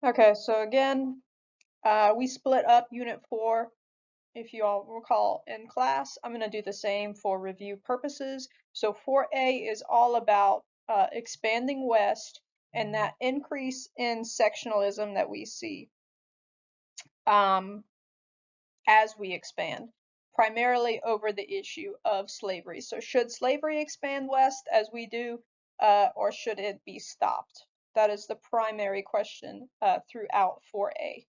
Okay, so again, we split up Unit 4, if you all recall in class. I'm going to do the same for review purposes. So 4A is all about expanding west and that increase in sectionalism that we see um, as we expand, primarily over the issue of slavery. So should slavery expand west as we do, or should it be stopped? That is the primary question throughout 4A.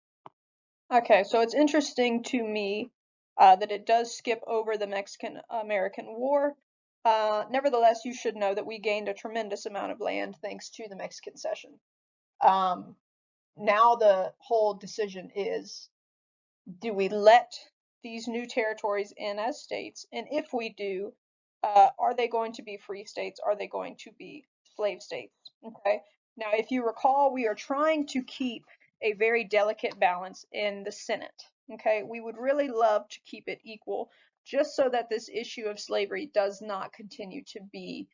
Okay, so it's interesting to me that it does skip over the Mexican-American War. Nevertheless, you should know that we gained a tremendous amount of land thanks to the Mexican Cession. Um, Now the whole decision is, do we let these new territories in as states? And if we do, are they going to be free states? Are they going to be slave states? Okay. Now, if you recall, we are trying to keep a very delicate balance in the Senate. Okay. We would really love to keep it equal just so that this issue of slavery does not continue to be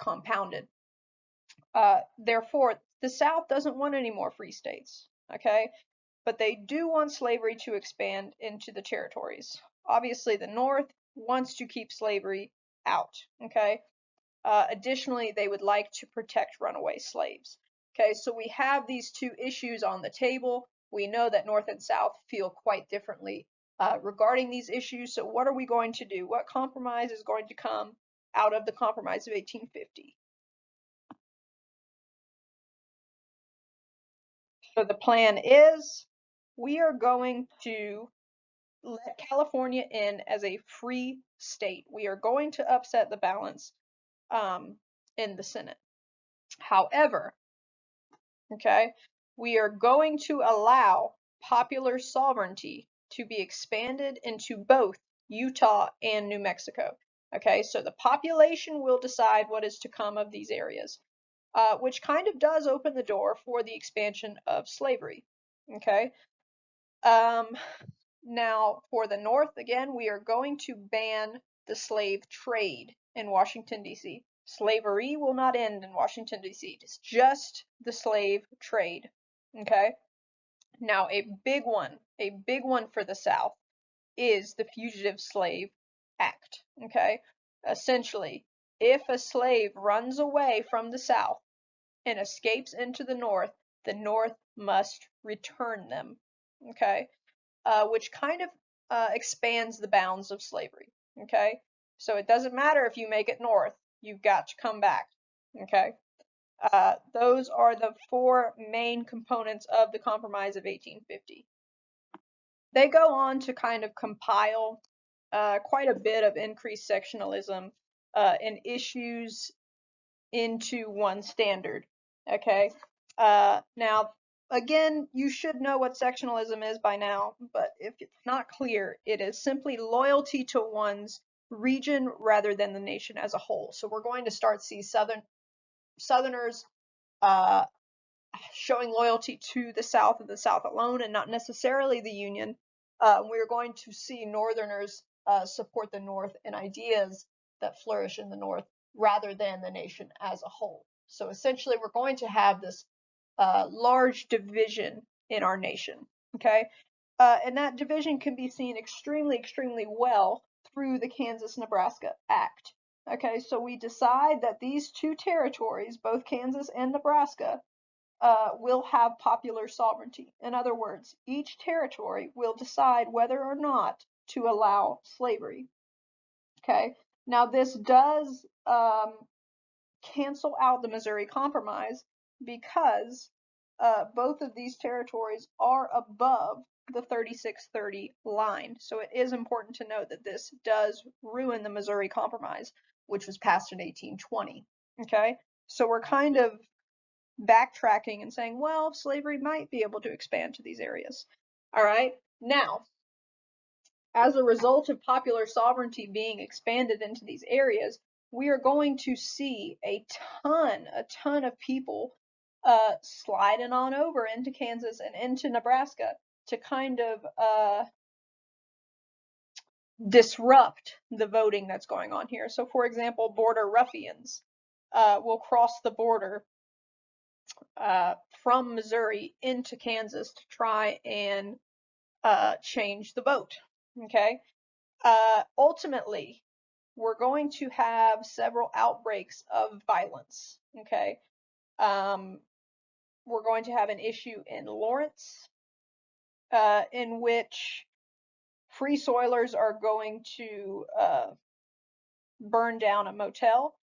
compounded. Therefore, the South doesn't want any more free states. Okay, but they do want slavery to expand into the territories. Obviously, the North wants to keep slavery out. Okay. Additionally, they would like to protect runaway slaves. Okay, so we have these two issues on the table. We know that North and South feel quite differently regarding these issues. So what are we going to do? What compromise is going to come out of the Compromise of 1850? So the plan is we are going to let California in as a free state. We are going to upset the balance in the Senate. However, okay, we are going to allow popular sovereignty to be expanded into both Utah and New Mexico. Okay, so the population will decide what is to come of these areas, which kind of does open the door for the expansion of slavery. Okay, um, now for the North, again, we are going to ban the slave trade in Washington, D.C. Slavery will not end in Washington, D.C. It's just the slave trade. Okay. Now, a big one for the South is the Fugitive Slave Act. Okay. Essentially, if a slave runs away from the South and escapes into the North must return them. Okay. Which kind of expands the bounds of slavery. Okay, so it doesn't matter if you make it north, you've got to come back. Okay, those are the four main components of the Compromise of 1850. They go on to kind of compile quite a bit of increased sectionalism and issues into one standard. Okay, now again, you should know what sectionalism is by now, but if it's not clear, it is simply loyalty to one's region rather than the nation as a whole. So we're going to start see Southerners uh, showing loyalty to the South and the South alone, and not necessarily the Union. We're going to see Northerners support the North and ideas that flourish in the North rather than the nation as a whole. So essentially, we're going to have this large division in our nation. Okay, and that division can be seen extremely well through the Kansas-Nebraska Act. Okay, so we decide that these two territories, both Kansas and Nebraska, will have popular sovereignty. In other words, each territory will decide whether or not to allow slavery. Okay, now this does cancel out the Missouri Compromise because both of these territories are above the 3630 line. So it is important to note that this does ruin the Missouri Compromise, which was passed in 1820. Okay, so we're kind of backtracking and saying, well, slavery might be able to expand to these areas. All right, now, as a result of popular sovereignty being expanded into these areas, we are going to see a ton of people sliding on over into Kansas and into Nebraska to kind of disrupt the voting that's going on here. So, for example, border ruffians will cross the border from Missouri into Kansas to try and change the vote. Okay. Ultimately, we're going to have several outbreaks of violence. Okay. We're going to have an issue in Lawrence, in which free soilers are going to burn down a motel.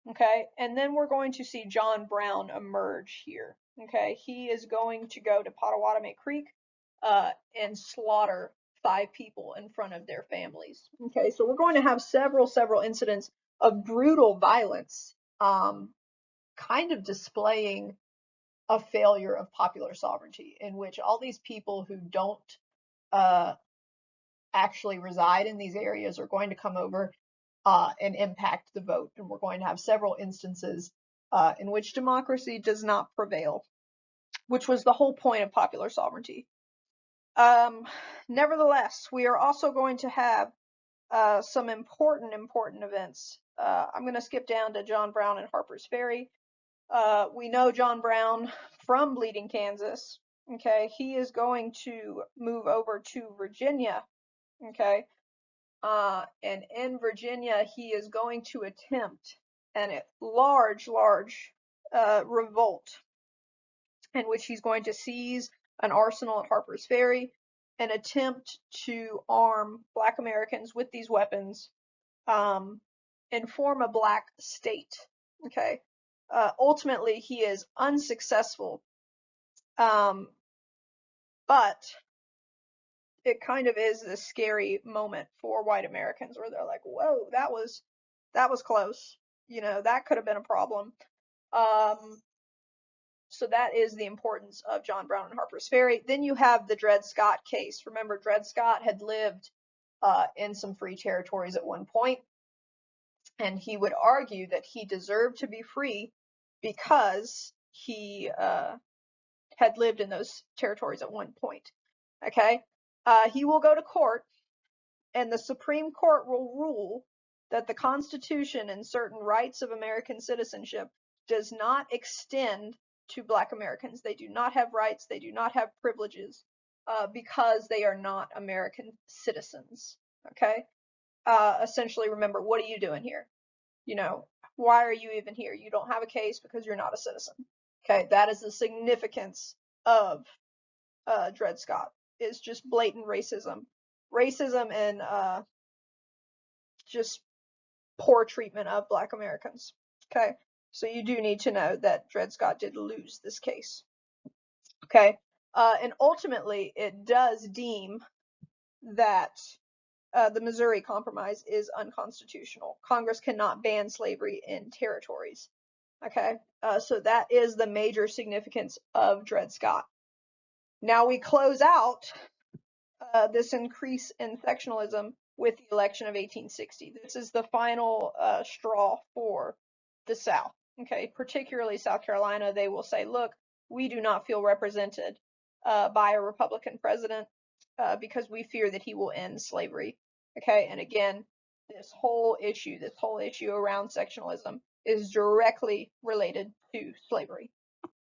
Okay, and then we're going to see John Brown emerge here. Okay, he is going to go to Pottawatomie Creek and slaughter 5 people in front of their families. Okay, so we're going to have several incidents of brutal violence, kind of displaying a failure of popular sovereignty, in which all these people who don't uh, actually reside in these areas are going to come over and impact the vote. And we're going to have several instances in which democracy does not prevail, which was the whole point of popular sovereignty. Nevertheless, we are also going to have some important events. I'm going to skip down to John Brown and Harper's Ferry. We know John Brown from Bleeding, Kansas. Okay, he is going to move over to Virginia. Okay, and in Virginia, he is going to attempt a large revolt in which he's going to seize an arsenal at Harper's Ferry and attempt to arm Black Americans with these weapons and form a Black state. Okay. Ultimately, he is unsuccessful, but it kind of is this scary moment for white Americans where they're like, "Whoa, that was close. You know, that could have been a problem." Um, so that is the importance of John Brown and Harper's Ferry. Then you have the Dred Scott case. Remember, Dred Scott had lived in some free territories at one point, and he would argue that he deserved to be free because he had lived in those territories at one point. Okay, he will go to court, and the Supreme Court will rule that the Constitution and certain rights of American citizenship does not extend to Black Americans. They do not have rights, they do not have privileges because they are not American citizens. Okay? Essentially, remember, what are you doing here? You know, why are you even here? You don't have a case because you're not a citizen. Okay? That is the significance of Dred Scott, is just blatant racism. Racism and just poor treatment of Black Americans. Okay, so you do need to know that Dred Scott did lose this case. Okay, and ultimately it does deem that the Missouri Compromise is unconstitutional. Congress cannot ban slavery in territories. Okay, so that is the major significance of Dred Scott. Now we close out this increase in sectionalism with the election of 1860. This is the final straw for the South. Okay, particularly South Carolina. They will say, look, we do not feel represented by a Republican president because we fear that he will end slavery. Okay, and again, this whole issue around sectionalism is directly related to slavery.